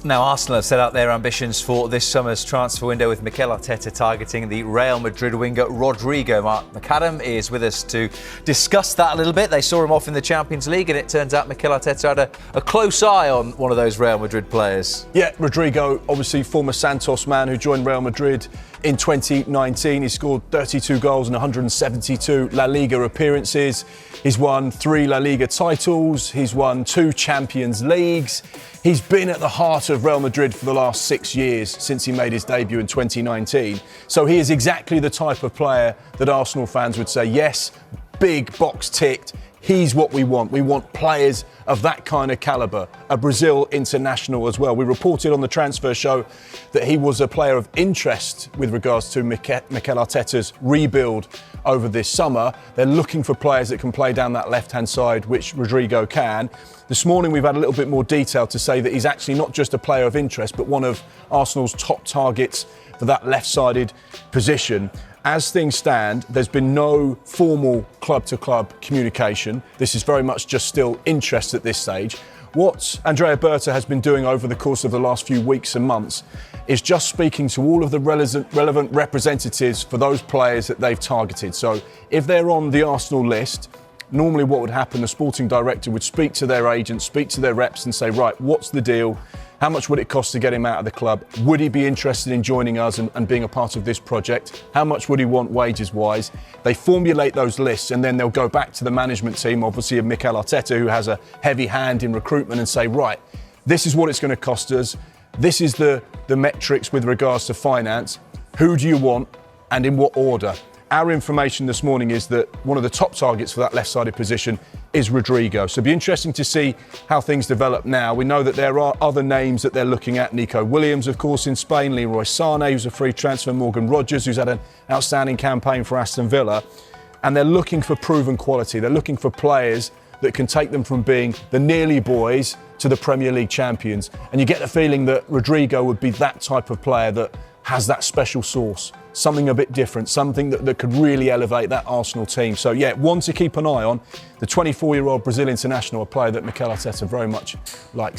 Now, Arsenal have set out their ambitions for this summer's transfer window with Mikel Arteta targeting the Real Madrid winger Rodrygo. Mark McAdam is with us to discuss that a little bit. They saw him off in the Champions League, and it turns out Mikel Arteta had a close eye on one of those Real Madrid players. Yeah, Rodrygo, obviously former Santos man who joined Real Madrid in 2019. He scored 32 goals in 172 La Liga appearances. He's won 3 La Liga titles. He's won 2 Champions Leagues. He's been at the heart of Real Madrid for the last 6 years since he made his debut in 2019. So he is exactly the type of player that Arsenal fans would say, yes, big box ticked. He's what we want. We want players of that kind of calibre. A Brazil international as well. We reported on the transfer show that he was a player of interest with regards to Mikel Arteta's rebuild over this summer. They're looking for players that can play down that left-hand side, which Rodrygo can. This morning we've had a little bit more detail to say that he's actually not just a player of interest, but one of Arsenal's top targets for that left-sided position. As things stand, there's been no formal club-to-club communication. This is very much just still interest at this stage. What Andrea Berta has been doing over the course of the last few weeks and months is just speaking to all of the relevant representatives for those players that they've targeted. So if they're on the Arsenal list, normally what would happen, the sporting director would speak to their agents, speak to their reps and say, right, what's the deal? How much would it cost to get him out of the club? Would he be interested in joining us and being a part of this project? How much would he want wages-wise? They formulate those lists and then they'll go back to the management team, obviously of Mikel Arteta, who has a heavy hand in recruitment, and say, right, this is what it's going to cost us. This is the metrics with regards to finance. Who do you want and in what order? Our information this morning is that one of the top targets for that left-sided position is Rodrygo. So it'll be interesting to see how things develop now. We know that there are other names that they're looking at. Nico Williams, of course, in Spain. Leroy Sané, who's a free transfer. Morgan Rogers, who's had an outstanding campaign for Aston Villa. And they're looking for proven quality. They're looking for players that can take them from being the nearly boys to the Premier League champions. And you get the feeling that Rodrygo would be that type of player that has that special sauce, something a bit different, something that could really elevate that Arsenal team. So yeah, one to keep an eye on, the 24-year-old Brazil international, a player that Mikel Arteta very much likes.